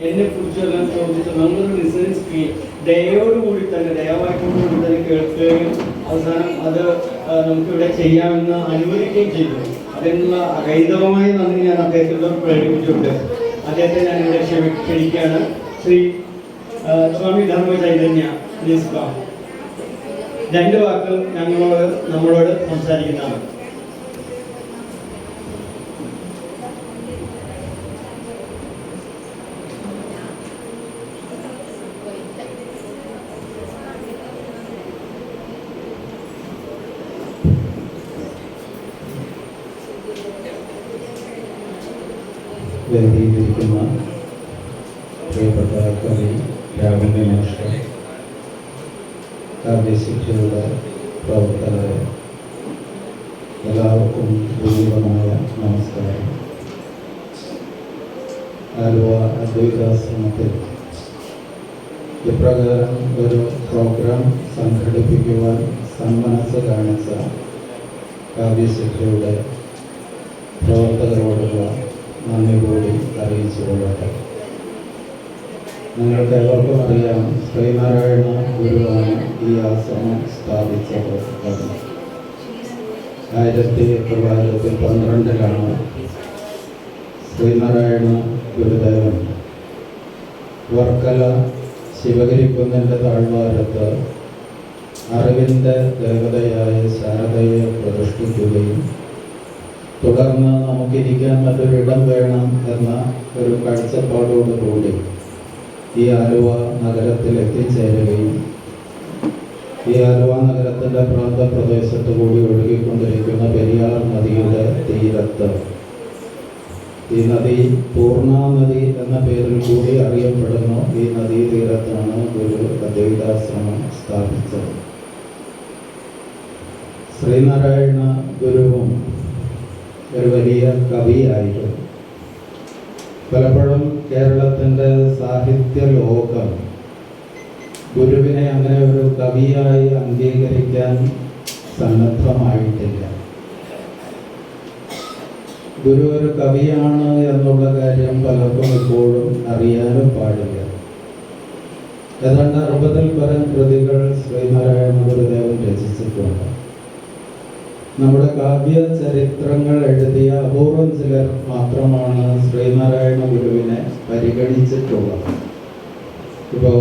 എന്നെ കുറിച്ചെല്ലാം ചോദിച്ച് നമ്മളൊരു റിസർച്ച് ദയയോടുകൂടി തന്നെ ദയവായിട്ടോടുകൂടി തന്നെ കേൾക്കുകയും അവസാനം അത് നമുക്കിവിടെ ചെയ്യാമെന്ന് അനുവദിക്കുകയും ചെയ്തു. അതിനുള്ള അഗൈതവമായ നന്ദി ഞാൻ അദ്ദേഹത്തോട് പ്രകടിപ്പിച്ചിട്ടുണ്ട്. അദ്ദേഹത്തെ ഞാനിവിടെ ക്ഷണിക്കുകയാണ്. ശ്രീ സ്വാമി ധർമ്മ ചൈതന്യ നിസ്കാം 2 വാക്ക് നമ്മളോട് സംസാരിക്കുന്നതാണ്. വേദിയിലിരിക്കുന്ന പ്രിയപ്പെട്ട കവി രാഘവൻ മാസ്റ്റർ, കാവ്യശിക്ഷയുടെ പ്രവർത്തകരെ, എല്ലാവർക്കും വിനീതമായ നമസ്കാരം. ആലുവ അദ്വൈതാശ്രമത്തിൽ ഇപ്രകാരം ഒരു പ്രോഗ്രാം സംഘടിപ്പിക്കുവാൻ സന്മനസ് കാണിച്ച കാവ്യശിക്ഷയുടെ പ്രവർത്തകരോടുള്ള നന്ദി കൂടി അറിയിച്ചുകൊള്ളട്ടെ. നിങ്ങൾക്ക് ഏവർക്കും അറിയാം, ശ്രീനാരായണ ഗുരുവാണ് ഈ ആശ്രമം സ്ഥാപിച്ചത്. 1912 ശ്രീനാരായണ ഗുരുദേവൻ വർക്കല ശിവഗിരിക്കുന്നിൻ്റെ താഴ്വാരത്ത് അറിവിൻ്റെ ദേവതയായ ശാരദയെ പ്രതിഷ്ഠിക്കുകയും തുടർന്ന് നമുക്കിരിക്കാൻ മറ്റൊരിടം വേണം എന്ന ഒരു കാഴ്ചപ്പാടോടുകൂടി ഈ ആലുവ നഗരത്തിൽ എത്തിച്ചേരുകയും ഈ ആലുവ നഗരത്തിൻ്റെ പ്രാന്തപ്രദേശത്ത് കൂടി ഒഴുകിക്കൊണ്ടിരിക്കുന്ന പെരിയാർ നദിയുടെ തീരത്ത്, ഈ നദി പൂർണ്ണ നദി എന്ന പേരിൽ കൂടി അറിയപ്പെടുന്നു, ഈ നദീതീരത്താണ് ഗുരു അദ്വൈതാശ്രമം സ്ഥാപിച്ചത്. ശ്രീനാരായണ ഗുരുവും ഒരു വലിയ കവിയായിരുന്നു. പലപ്പോഴും കേരളത്തിൻ്റെ സാഹിത്യ ലോകം ഗുരുവിനെ അങ്ങനെ ഒരു കവിയായി അംഗീകരിക്കാൻ സന്നദ്ധമായിട്ടില്ല. ഗുരു ഒരു കവിയാണ് എന്നുള്ള കാര്യം പലർക്കും ഇപ്പോഴും അറിയാനും പാടില്ല. ഏതാണ്ട് 60-ൽ പരം കൃതികൾ ശ്രീനാരായണ ഗുരുദേവൻ രചിച്ചിട്ടുണ്ട്. നമ്മുടെ കാവ്യ ചരിത്രങ്ങൾ എഴുതിയ അപൂർവം ചിലർ മാത്രമാണ് ശ്രീനാരായണ ഗുരുവിനെ പരിഗണിച്ചിട്ടുള്ളത്. ഇപ്പോൾ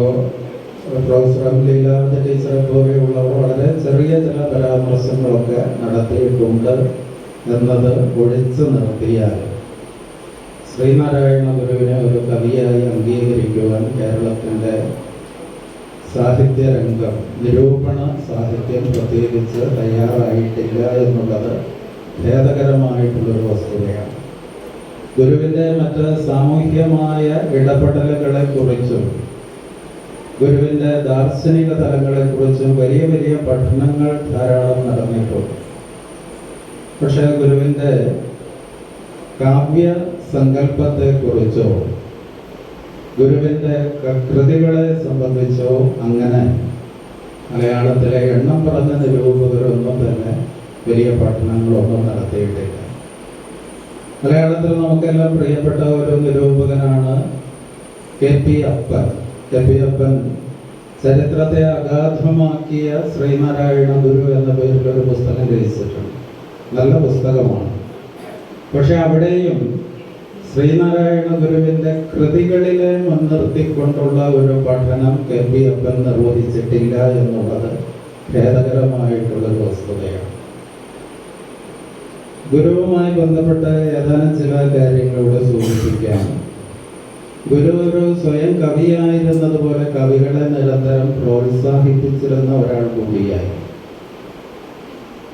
പ്രൊഫസർ എം ലീലാവതി ടീച്ചറെ പോലെയുള്ളവർ വളരെ ചെറിയ ചില പരാമർശങ്ങളൊക്കെ നടത്തിയിട്ടുണ്ട് എന്നത് ഒഴിച്ചു നിർത്തിയാൽ ശ്രീനാരായണ ഗുരുവിനെ ഒരു കവിയായി അംഗീകരിക്കുവാൻ കേരളത്തിൻ്റെ സാഹിത്യരംഗം, നിരൂപണ സാഹിത്യം പ്രത്യേകിച്ച് തയ്യാറായിട്ടില്ല എന്നുള്ളത് ഖേദകരമായിട്ടുള്ളൊരു വസ്തുതയാണ്. ഗുരുവിൻ്റെ മറ്റ് സാമൂഹ്യമായ ഇടപെടലുകളെ കുറിച്ചും ഗുരുവിൻ്റെ ദാർശനിക തലങ്ങളെക്കുറിച്ചും വലിയ വലിയ പഠനങ്ങൾ ധാരാളം നടന്നിട്ടുണ്ട്. പക്ഷേ ഗുരുവിൻ്റെ കാവ്യ സങ്കല്പത്തെക്കുറിച്ചോ ഗുരുവിൻ്റെ കൃതികളെ സംബന്ധിച്ചോ അങ്ങനെ മലയാളത്തിലെ എണ്ണം പറഞ്ഞ നിരൂപകരൊന്നും തന്നെ വലിയ പഠനങ്ങളൊന്നും നടത്തിയിട്ടില്ല. മലയാളത്തിൽ നമുക്കെല്ലാം പ്രിയപ്പെട്ട ഒരു നിരൂപകനാണ് KP അപ്പൻ. KP അപ്പൻ ചരിത്രത്തെ അഗാധമാക്കിയ ശ്രീനാരായണ ഗുരു എന്ന പേരിലൊരു പുസ്തകം രചിച്ചിട്ടുണ്ട്. നല്ല പുസ്തകമാണ്. പക്ഷെ അവിടെയും ശ്രീനാരായണ ഗുരുവിൻ്റെ കൃതികളിലെ മുൻനിർത്തിക്കൊണ്ടുള്ള ഒരു പഠനം KP അപ്പൻ നിർവഹിച്ചിട്ടില്ല എന്നുള്ളത് ഖേദകരമായിട്ടുള്ളൊരു വസ്തുതയാണ്. ഗുരുവുമായി ബന്ധപ്പെട്ട ഏതാനും ചില കാര്യങ്ങളിലൂടെ സൂചിപ്പിക്കാം. ഗുരു ഒരു സ്വയം കവിയായിരുന്നത് പോലെ കവികളെ നിരന്തരം പ്രോത്സാഹിപ്പിച്ചിരുന്ന ഒരാൾ കൂടിയായി.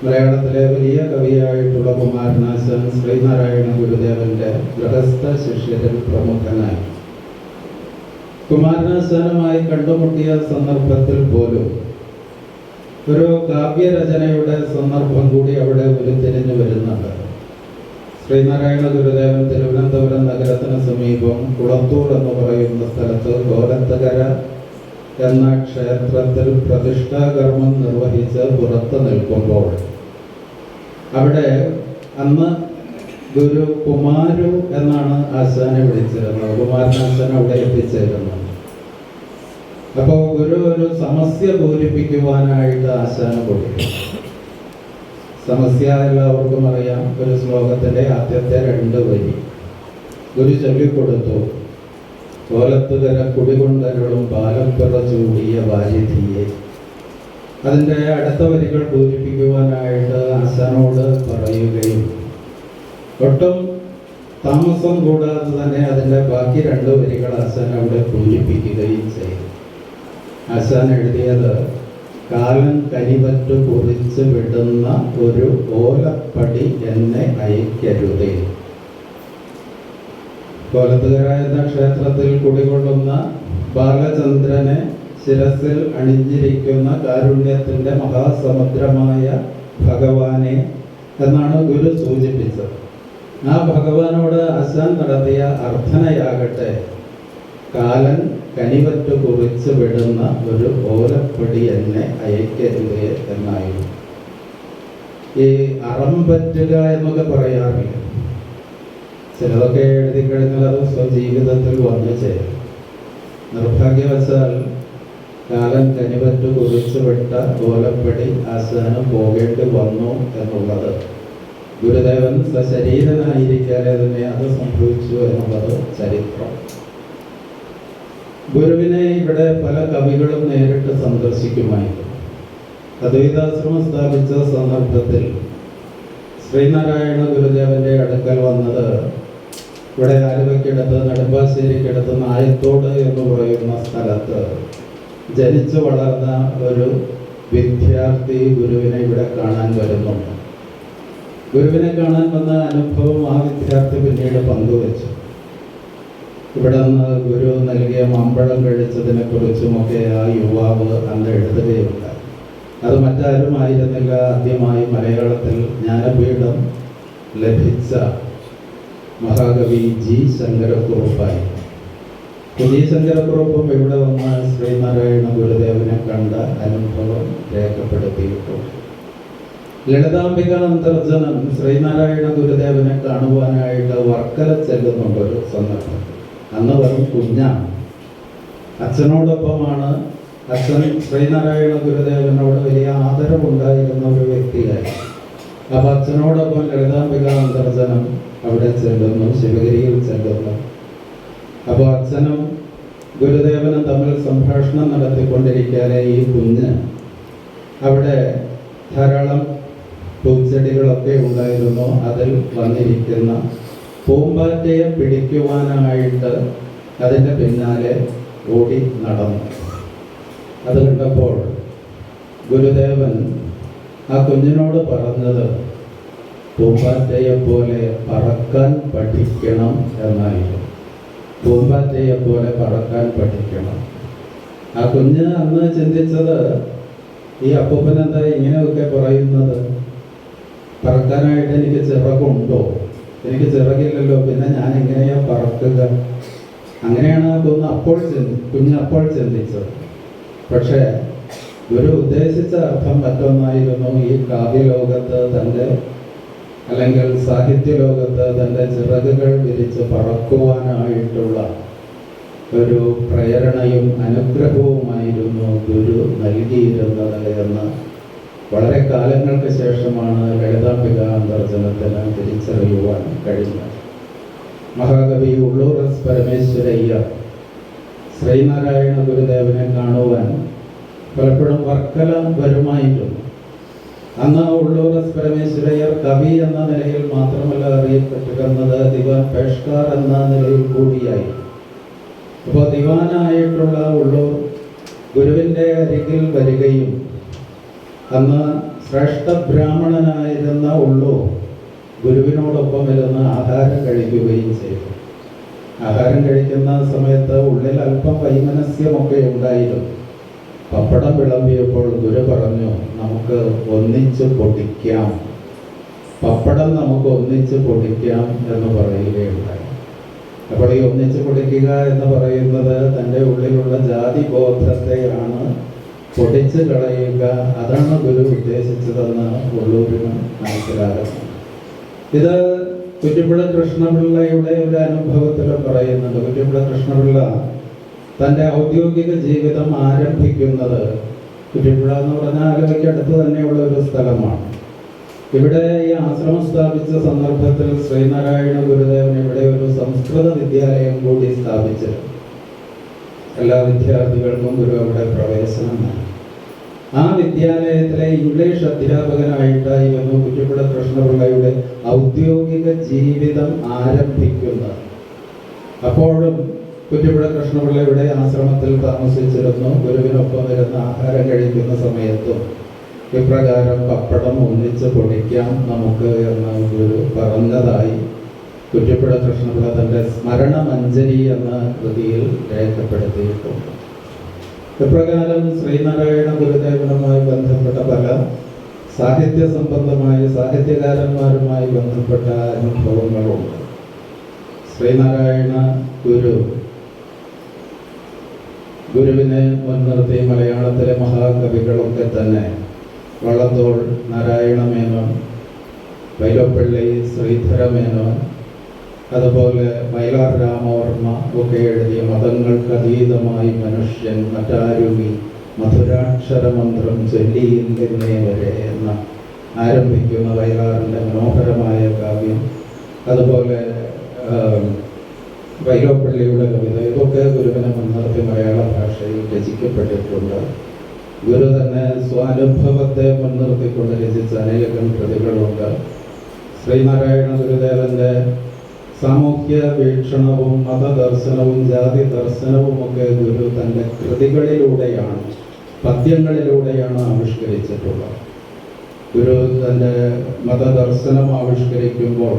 മലയാളത്തിലെ വലിയ കവിയായിട്ടുള്ള കുമാരനാശാൻ ശ്രീനാരായണ ഗുരുദേവന്റെ ഗൃഹസ്ഥ ശിഷ്യരിൽ പ്രമുഖനായി. കുമാരനാശാനുമായി കണ്ടുമുട്ടിയ സന്ദർഭത്തിൽ പോലും ഒരു കാവ്യരചനയുടെ സന്ദർഭം കൂടി അവിടെ ഉരുത്തിരിഞ്ഞു വരുന്നുണ്ട്. ശ്രീനാരായണ ഗുരുദേവൻ തിരുവനന്തപുരം നഗരത്തിന് സമീപം കുളത്തൂർ എന്ന് പറയുന്ന സ്ഥലത്ത് ഗോലത്തകര എന്ന ക്ഷേത്രത്തിൽ പ്രതിഷ്ഠാകർമ്മം നിർവഹിച്ച് പുറത്ത് നിൽക്കുമ്പോൾ അവിടെ അന്ന് ഗുരു കുമാരു എന്നാണ് ആശാനെ വിളിച്ചിരുന്നത്. കുമാരൻ ആശാൻ അവിടെ എത്തിച്ചേരുന്നത്. അപ്പോൾ ഗുരു ഒരു സമസ്യ പൂരിപ്പിക്കുവാനായിട്ട് ആശാന് കൊടുക്കും. സമസ്യ എല്ലാവർക്കും അറിയാം. ഒരു ശ്ലോകത്തിന്റെ ആദ്യത്തെ 2 വരി ഗുരു ചൊല്ലിക്കൊടുത്തു. കോലത്തുകര കുടികൊണ്ടരുളും പാലപ്പിറ ചൂടിയ വാരിധിയെ. അതിൻ്റെ അടുത്ത വരികൾ പൂരിപ്പിക്കുവാനായിട്ട് ആശാനോട് പറയുകയും ഒട്ടും താമസം കൂടാതെ തന്നെ അതിൻ്റെ ബാക്കി 2 വരികൾ ആശാൻ അവിടെ പൂരിപ്പിക്കുകയും ചെയ്തു. ആശാൻ എഴുതിയത് കാലൻ കരിവറ്റു കുറിച്ച് വിടുന്ന ഒരു ഓലപ്പടി എന്നെ അയക്കരുതേ. കോലത്തുകര എന്ന ക്ഷേത്രത്തിൽ കുടികൊള്ളുന്ന ബാലചന്ദ്രനെ ശിരസിൽ അണിഞ്ഞിരിക്കുന്ന കാരുണ്യത്തിന്റെ മഹാസമുദ്രമായ ഭഗവാനെ എന്നാണ് ഗുരു സൂചിപ്പിച്ചത്. ആ ഭഗവാനോട് ആശാൻ നടത്തിയ അർത്ഥനയാകട്ടെ കാലൻ കനിവറ്റു കുറിച്ച് വിടുന്ന ഒരു ഓലപ്പടി എന്നെ അയക്കരുതേ എന്നായിരുന്നു. ഈ അറമ്പറ്റുക എന്നൊക്കെ പറയാറില്ല. ചിലതൊക്കെ എഴുതി കഴിഞ്ഞാൽ അത് സ്വജീവിതത്തിൽ വന്നു ചേരും. നിർഭാഗ്യവശാൽ കാലൻ കനിവറ്റു കുറിച്ച് വിട്ട ഓലപ്പടി ആശാന് പോകേണ്ടി വന്നു എന്നുള്ളത് ഗുരുദേവൻ സശരീരനായിരിക്കാതെ തന്നെ അത് സംഭവിച്ചു എന്നുള്ളത് ചരിത്രം. ഗുരുവിനെ ഇവിടെ പല കവികളും നേരിട്ട് സന്ദർശിക്കുമായിരുന്നു. അദ്വൈതാശ്രമം സ്ഥാപിച്ച സന്ദർഭത്തിൽ ശ്രീനാരായണ ഗുരുദേവന്റെ അടുക്കൽ വന്നത് ഇവിടെ ആലുവയ്ക്കടുത്ത് നെടുമ്പാശ്ശേരിക്കടുത്ത് നായത്തോട് എന്ന് പറയുന്ന സ്ഥലത്ത് ജനിച്ചു വളർന്ന ഒരു വിദ്യാർത്ഥി ഗുരുവിനെ ഇവിടെ കാണാൻ വരുന്നുണ്ട്. ഗുരുവിനെ കാണാൻ വന്ന അനുഭവം ആ വിദ്യാർത്ഥി പിന്നീട് പങ്കുവച്ചു. ഇവിടെ നിന്ന് ഗുരു നൽകിയ മാമ്പഴം കഴിച്ചതിനെ കുറിച്ചുമൊക്കെ ആ യുവാവ് അന്ന് എഴുതുകയുണ്ടായി. അത് മറ്റാരും ആയിരുന്നില്ല, ആദ്യമായി മലയാളത്തിൽ ജ്ഞാനപീഠം ലഭിച്ച മഹാകവി ജി ശങ്കരക്കുറുപ്പായി. ജി ശങ്കരക്കുറുപ്പും ഇവിടെ വന്ന് ശ്രീനാരായണ ഗുരുദേവനെ കണ്ട അനുഭവം രേഖപ്പെടുത്തിയിട്ടുണ്ട്. ലളിതാംബിക അന്തർജനം ശ്രീനാരായണ ഗുരുദേവനെ കാണുവാനായിട്ട് വർക്കല ചെല്ലുന്നുണ്ട് ഒരു സന്ദർഭം. അന്ന് വെറും കുഞ്ഞാണ്. അച്ഛനോടൊപ്പമാണ്. അച്ഛൻ ശ്രീനാരായണ ഗുരുദേവനോട് വലിയ ആദരവുണ്ടായിരുന്ന ഒരു വ്യക്തിയായി. അപ്പം അച്ഛനോടൊപ്പം ലളിതാംബിക അന്തർജനം അവിടെ ചെല്ലുന്നു, ശിവഗിരിയിൽ ചെല്ലുന്നു. അപ്പോൾ അച്ഛനും ഗുരുദേവനും തമ്മിൽ സംഭാഷണം നടത്തിക്കൊണ്ടിരിക്കാതെ ഈ കുഞ്ഞ് അവിടെ ധാരാളം പൂച്ചെടികളൊക്കെ ഉണ്ടായിരുന്നു. അതിൽ വന്നിരിക്കുന്ന പൂമ്പാറ്റയെ പിടിക്കുവാനായിട്ട് അതിൻ്റെ പിന്നാലെ ഓടി നടന്നു. അത് കണ്ടപ്പോൾ ഗുരുദേവൻ ആ കുഞ്ഞിനോട് പറഞ്ഞത് പൂമ്പാറ്റയെ പോലെ പറക്കാൻ പഠിക്കണം എന്നായിരുന്നു. പൂമ്പാറ്റയെ പോലെ പറക്കാൻ പഠിക്കണം. ആ കുഞ്ഞ് അന്ന് ചിന്തിച്ചത് ഈ അപ്പൂപ്പനെന്താ ഇങ്ങനെയൊക്കെ പറയുന്നത്, പറക്കാനായിട്ട് എനിക്ക് ചിറകുണ്ടോ, എനിക്ക് ചിറകില്ലല്ലോ, പിന്നെ ഞാൻ എങ്ങനെയാ പറക്കുക? അങ്ങനെയാണ് കുഞ്ഞ് അപ്പോൾ ചിന്തിച്ചത്. പക്ഷേ ഗുരു ഉദ്ദേശിച്ച അർത്ഥം മറ്റൊന്നായിരുന്നു. ഈ കാവ്യലോകത്ത് തൻ്റെ അല്ലെങ്കിൽ സാഹിത്യ ലോകത്ത് തൻ്റെ ചിറകുകൾ വിരിച്ച് പറക്കുവാനായിട്ടുള്ള ഒരു പ്രേരണയും അനുഗ്രഹവുമായിരുന്നു ഗുരു നൽകിയിരുന്നത് എന്ന് വളരെ കാലങ്ങൾക്ക് ശേഷമാണ് ലളിതാംബിക അന്തർജനത്തിന് തിരിച്ചറിയുവാൻ കഴിഞ്ഞത്. മഹാകവി ഉള്ളൂർ എസ് പരമേശ്വരയ്യർ ശ്രീനാരായണ ഗുരുദേവനെ കാണുവാൻ പലപ്പോഴും വർക്കല വരുമായിരുന്നു. അന്ന് ഉള്ളൂർ എസ് പരമേശ്വരയ്യർ കവി എന്ന നിലയിൽ മാത്രമല്ല അറിയപ്പെട്ടിരുന്നത്, ദിവാൻ പേഷ്കാർ എന്ന നിലയിൽ കൂടിയായി. അപ്പോൾ ദിവാനായിട്ടുള്ള ഉള്ളൂർ ഗുരുവിൻ്റെ അരികിൽ വരികയും അന്ന് ശ്രേഷ്ഠ ബ്രാഹ്മണനായിരുന്ന ഉള്ളൂർ ഗുരുവിനോടൊപ്പം ഇരുന്ന് ആഹാരം കഴിക്കുകയും ചെയ്തു. ആഹാരം കഴിക്കുന്ന സമയത്ത് ഉള്ളിൽ അല്പം വൈമനസ്യമൊക്കെ ഉണ്ടായിരുന്നു. പപ്പടം വിളമ്പിയപ്പോൾ ഗുരു പറഞ്ഞു, നമുക്ക് ഒന്നിച്ച് പൊടിക്കാം, പപ്പടം നമുക്ക് ഒന്നിച്ച് പൊടിക്കാം എന്ന് പറയുകയുണ്ടായി. അപ്പോൾ ഈ ഒന്നിച്ച് പൊടിക്കുക എന്ന് പറയുന്നത് തൻ്റെ ഉള്ളിലുള്ള ജാതി ബോധത്തെയാണ് പൊടിച്ച് കളയുക. അതാണ് ഗുരു ഉദ്ദേശിച്ചതെന്ന് ഉള്ളൂരിന് മനസ്സിലാകുന്നു. ഇത് കുറ്റിപ്പുഴ കൃഷ്ണപിള്ളയുടെ ഒരു അനുഭവത്തിൽ പറയുന്നുണ്ട്. കുറ്റിപ്പുഴ കൃഷ്ണപിള്ള തൻ്റെ ഔദ്യോഗിക ജീവിതം ആരംഭിക്കുന്നത് കുറ്റിപ്പുഴ എന്ന് പറഞ്ഞാൽ ആലുവയ്ക്ക് അടുത്ത് തന്നെയുള്ള ഒരു സ്ഥലമാണ്. ഇവിടെ ഈ ആശ്രമം സ്ഥാപിച്ച സന്ദർഭത്തിൽ ശ്രീനാരായണ ഗുരുദേവൻ ഇവിടെ ഒരു സംസ്കൃത വിദ്യാലയം കൂടി സ്ഥാപിച്ചിരുന്നു. എല്ലാ വിദ്യാർത്ഥികൾക്കും ഗുരു അവിടെ പ്രവേശനം നൽകി. ആ വിദ്യാലയത്തിലെ ഇംഗ്ലീഷ് അധ്യാപകനായിട്ടായിരുന്നു കുറ്റിപ്പുഴ കൃഷ്ണപിള്ളയുടെ ഔദ്യോഗിക ജീവിതം ആരംഭിക്കുന്നത്. അപ്പോഴും കുറ്റിപ്പുഴ കൃഷ്ണപിള്ള ഇവിടെ ആശ്രമത്തിൽ താമസിച്ചിരുന്നു. ഗുരുവിനൊപ്പം വരുന്ന ആഹാരം കഴിക്കുന്ന സമയത്തും ഇപ്രകാരം പപ്പടം ഒന്നിച്ച് പൊടിക്കാം നമുക്ക് എന്ന് ഗുരു പറഞ്ഞതായി കുറ്റിപ്പുഴ കൃഷ്ണപിള്ള തൻ്റെ സ്മരണമഞ്ജരി എന്ന കൃതിയിൽ രേഖപ്പെടുത്തിയിട്ടുണ്ട്. ഇപ്രകാരം ശ്രീനാരായണ ഗുരുദേവനുമായി ബന്ധപ്പെട്ട പല സാഹിത്യ സംബന്ധമായ സാഹിത്യകാരന്മാരുമായി ബന്ധപ്പെട്ട അനുഭവങ്ങളുണ്ട്. ശ്രീനാരായണ ഗുരുവിനെ മുൻനിർത്തി മലയാളത്തിലെ മഹാകവികളൊക്കെ തന്നെ വള്ളത്തോൾ നാരായണ മേനോൻ, വൈലോപ്പള്ളി ശ്രീധരമേനോൻ, അതുപോലെ വയലാർ രാമവർമ്മ ഒക്കെ എഴുതിയ മതങ്ങൾക്ക് അതീതമായി മനുഷ്യൻ മറ്റാരുവി മധുരാക്ഷരമന്ത്രം ചൊല്ലിയില്ലെന്നേ വരെ എന്ന് ആരംഭിക്കുന്ന വയലാറിൻ്റെ മനോഹരമായ കാവ്യം, അതുപോലെ വൈലോപ്പള്ളിയുടെ കവിത, ഇതൊക്കെ ഗുരുവിനെ മുൻനിർത്തി മലയാള ഭാഷയിൽ രചിക്കപ്പെട്ടിട്ടുണ്ട്. ഗുരു തന്നെ സ്വാനുഭവത്തെ മുൻനിർത്തിക്കൊണ്ട് രചിച്ച അനേകം കൃതികളുണ്ട്. ശ്രീനാരായണ ഗുരുദേവന്റെ സാമൂഹ്യ വീക്ഷണവും മതദർശനവും ജാതി ദർശനവും ഒക്കെ ഗുരു തൻ്റെ കൃതികളിലൂടെയാണ്, പദ്യങ്ങളിലൂടെയാണ് ആവിഷ്കരിച്ചിട്ടുള്ളത്. ഗുരു തൻ്റെ മതദർശനം ആവിഷ്കരിക്കുമ്പോൾ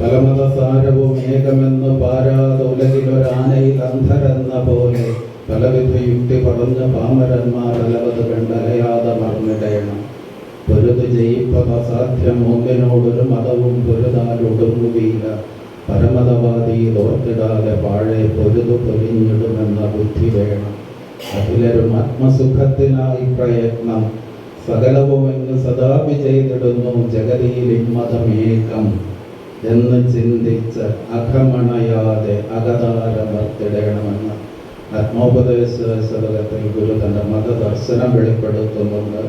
പലമതസാരവും ഏകമെന്ന് പാരാതെ ഉലകിലൊരാനയിൽ അന്ധരെന്ന പോലെ പലവിധ യുക്തി പറഞ്ഞ പാമരന്മാർ അലവത് കണ്ടലയാതെ മറന്നിടയണം. പൊരുത് ജയിപ്പത് അസാധ്യം ഒന്നിനോടൊരു മതവും പൊരുതാലൊടുങ്ങുകയില്ല. പരമതവാദി തോർത്തിടാതെ പാഴെ പൊരുതു പൊലിഞ്ഞിടുമെന്ന ബുദ്ധി വേണം. അതിലൊരു ആത്മസുഖത്തിനായി പ്രയത്നം സകലവുമെന്ന് സദാപി ചെയ്തിടുന്നു. ജഗതിയിൽ ഇമ്മതമേകം എന്ന് ചിന്തിച്ച് അകമണയാതെ അകതാരമർത്തിടണമെന്ന് ആത്മോപദേശ ശതകത്തിൽ ഗുരു തൻ്റെ മതദർശനം വെളിപ്പെടുത്തുന്നുണ്ട്.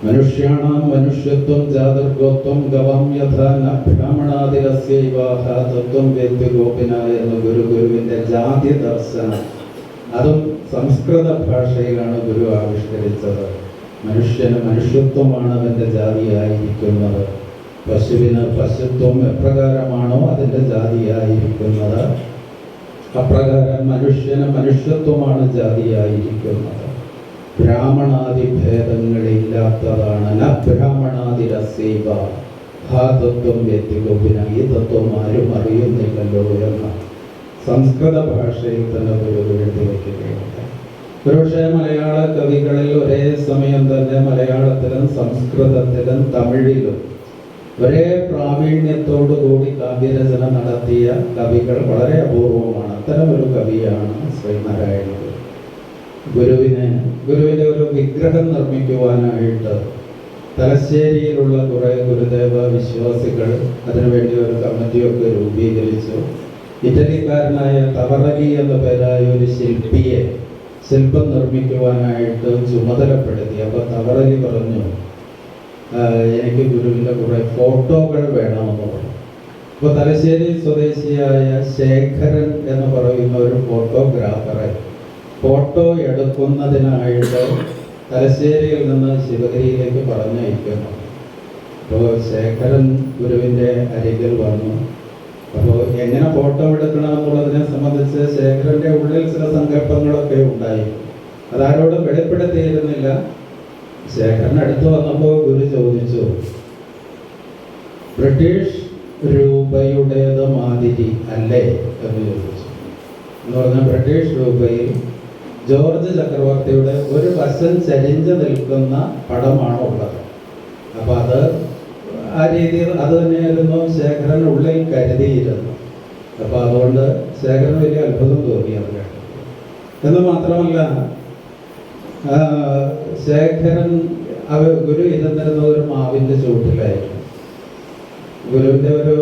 മനുഷ്യാണാം മനുഷ്യത്വം ജാതർഗോത്വം ഗവം യഥാ ന ബ്രാഹ്മണാദിരസ്യൈവാഹ തത്വം വേദ്യ ഗോപിന എന്ന ഗുരുവിൻ്റെ ജാതി ദർശനം, അതും സംസ്കൃത ഭാഷയിലാണ് ഗുരു ആവിഷ്കരിച്ചത്. മനുഷ്യന് മനുഷ്യത്വമാണ് അവൻ്റെ ജാതിയായിരിക്കുന്നത്. പശുവിന് പശുത്വം എപ്രകാരമാണോ അതിൻ്റെ ജാതിയായിരിക്കുന്നത്, അപ്രകാരം മനുഷ്യന് മനുഷ്യത്വമാണ് ജാതിയായിരിക്കുന്നത്. ബ്രാഹ്മണാദി ഭേദങ്ങളില്ലാത്തതാണ്. ന ബ്രാഹ്മണാദിരസൈവ ഹാ തത്വം വ്യക്തിഗോപിന, ഈ തത്വം ആരും അറിയുന്നില്ലല്ലോ എന്ന് സംസ്കൃത ഭാഷയിൽ തന്നെ ഗുരു എഴുതി വയ്ക്കുകയുണ്ട്. ഒരുപക്ഷെ മലയാള കവികളിൽ ഒരേ സമയം തന്നെ മലയാളത്തിലും സംസ്കൃതത്തിലും തമിഴിലും ഒരേ പ്രാവീണ്യത്തോടു കൂടി കാവ്യരചന നടത്തിയ കവികൾ വളരെ അപൂർവമാണ്. അത്തരമൊരു കവിയാണ് ശ്രീനാരായണ ഗുരു. ഗുരുവിൻ്റെ ഒരു വിഗ്രഹം നിർമ്മിക്കുവാനായിട്ട് തലശ്ശേരിയിലുള്ള കുറേ ഗുരുദേവ വിശ്വാസികൾ അതിനുവേണ്ടി ഒരു കമ്മിറ്റിയൊക്കെ രൂപീകരിച്ചു. ഇറ്റലിക്കാരനായ തവറലി എന്ന പേരായ ഒരു ശില്പിയെ ശില്പം നിർമ്മിക്കുവാനായിട്ട് ചുമതലപ്പെടുത്തി. അപ്പോൾ തവറലി പറഞ്ഞു, എനിക്ക് ഗുരുവിൻ്റെ കുറേ ഫോട്ടോകൾ വേണമെന്ന് പറഞ്ഞു. അപ്പോൾ തലശ്ശേരി സ്വദേശിയായ ശേഖരൻ എന്ന് പറയുന്ന ഒരു ഫോട്ടോഗ്രാഫറെ ഫോട്ടോ എടുക്കുന്നതിനായിട്ട് തലശ്ശേരിയിൽ നിന്ന് ശിവഗിരിയിലേക്ക് പറഞ്ഞയക്കുന്നു. അപ്പോൾ ശേഖരൻ ഗുരുവിൻ്റെ അരികിൽ വന്നു. അപ്പോൾ എങ്ങനെ ഫോട്ടോ എടുക്കണമെന്നുള്ളതിനെ സംബന്ധിച്ച് ശേഖരൻ്റെ ഉള്ളിൽ ചില സങ്കല്പങ്ങളൊക്കെ ഉണ്ടായി. അതാരോടും വെളിപ്പെടുത്തിയിരുന്നില്ല. ശേഖരൻ അടുത്ത് വന്നപ്പോൾ ഗുരു ചോദിച്ചു, ബ്രിട്ടീഷ് രൂപയുടേത് മാതിരി അല്ലേ എന്ന് ചോദിച്ചു. എന്ന് പറഞ്ഞാൽ ബ്രിട്ടീഷ് രൂപയിൽ ജോർജ് ചക്രവർത്തിയുടെ ഒരു വശം ചരിഞ്ഞു നിൽക്കുന്ന പടമാണ് ഉള്ളത്. അപ്പം അത് ആ രീതിയിൽ അത് തന്നെയായിരുന്നു ശേഖരൻ ഉള്ളിൽ കരുതിയിരുന്നു. അപ്പം അതുകൊണ്ട് ശേഖരന് വലിയ അത്ഭുതം തോന്നി അത് കേട്ടപ്പോൾ. എന്ന് മാത്രമല്ല, ശേഖരൻ ഗുരു ഇരുന്നിരുന്നത് ഒരു മാവിൻ്റെ ചുവട്ടിലായിരുന്നു. ഗുരുവിൻ്റെ ഒരു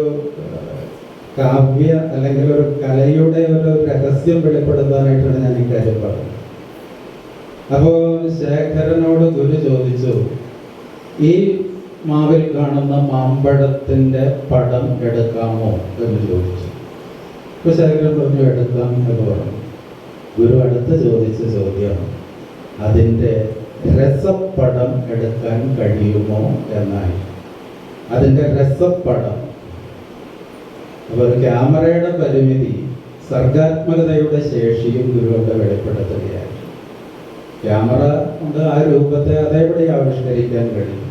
കാവ്യ അല്ലെങ്കിൽ ഒരു കലയുടെ ഒരു രഹസ്യം വെളിപ്പെടുത്താനായിട്ടാണ് ഞാൻ ഇക്കാര്യം പറഞ്ഞത്. അപ്പോൾ ശേഖരനോട് ഗുരു ചോദിച്ചു, ഈ മാവിൽ കാണുന്ന മാമ്പഴത്തിൻ്റെ പടം എടുക്കാമോ എന്ന് ചോദിച്ചു. അപ്പോൾ ശേഖരൻ പറഞ്ഞു എടുക്കാം എന്ന് പറഞ്ഞു. ഗുരു അടുത്ത് ചോദിച്ച ചോദ്യം, അതിൻ്റെ രസപ്പടം എടുക്കാൻ കഴിയുമോ എന്നായി. അതിൻ്റെ രസപ്പടം. അപ്പോൾ ഒരു ക്യാമറയുടെ പരിമിതി സർഗാത്മകതയുടെ ശേഷിയും ഗുരു അവിടെ വെളിപ്പെടുത്തുകയായി. ക്യാമറ കൊണ്ട് ആ രൂപത്തെ അതേപടി ആവിഷ്കരിക്കാൻ കഴിയും.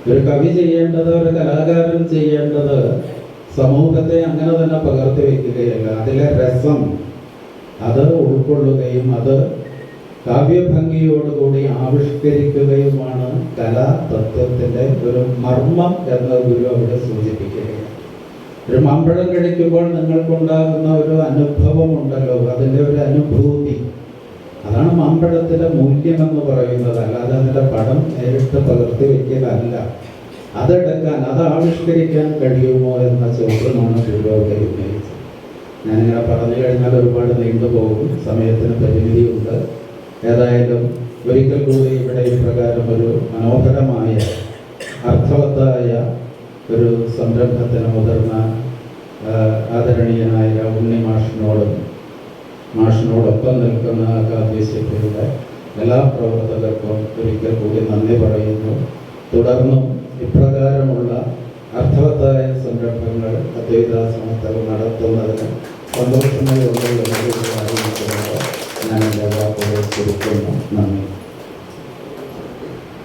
ഒരു കവി ചെയ്യേണ്ടത്, ഒരു കലാകാരൻ ചെയ്യേണ്ടത് സമൂഹത്തെ അങ്ങനെ തന്നെ പകർത്തി വയ്ക്കുകയല്ല, അതിലെ രസം അത് ഉൾക്കൊള്ളുകയും അത് കാവ്യഭംഗിയോടുകൂടി ആവിഷ്കരിക്കുകയുമാണ് കലാതത്വത്തിൻ്റെ ഒരു മർമ്മം എന്ന് ഗുരു അവിടെ സൂചിപ്പിക്കുകയാണ്. ഒരു മാമ്പഴം കഴിക്കുമ്പോൾ നിങ്ങൾക്കുണ്ടാകുന്ന ഒരു അനുഭവം ഉണ്ടല്ലോ, അതിൻ്റെ ഒരു അനുഭൂതി, അതാണ് മാമ്പഴത്തിൻ്റെ മൂല്യം എന്ന് പറയുന്നത്. അല്ലാതെ അതിൻ്റെ പടം നേരിട്ട് പകർത്തി വയ്ക്കലല്ല. അതെടുക്കാൻ, അത് ആവിഷ്കരിക്കാൻ കഴിയുമോ എന്ന ചോദ്യമാണ് ഗുരു അവിടെ ഉന്നയിച്ചത്. ഞാനിങ്ങനെ പറഞ്ഞു കഴിഞ്ഞാൽ ഒരുപാട് നീണ്ടുപോകും, സമയത്തിന് പരിമിതിയുണ്ട്. ഏതായാലും ഒരിക്കൽ കൂടി ഇവിടെ ഇപ്രകാരം ഒരു മനോഹരമായ അർത്ഥവത്തായ ഒരു സംരംഭത്തിന് മുതിർന്ന ആദരണീയനായ ഉണ്ണി മാഷിനോടൊപ്പം നിൽക്കുന്ന കാവ്യശില്പിയുടെ എല്ലാ പ്രവർത്തകർക്കും ഒരിക്കൽ കൂടി നന്ദി പറയുന്നു. തുടർന്നും ഇപ്രകാരമുള്ള അർത്ഥവത്തായ സംരംഭങ്ങൾ അദ്വൈതാശ്രമത്തിൽ നടത്തുന്നതിന് സന്തോഷങ്ങളുണ്ട് എന്ന് ഞാൻ എൻ്റെ വാക്കുകൾ ചുരുക്കുന്നു. നന്ദി.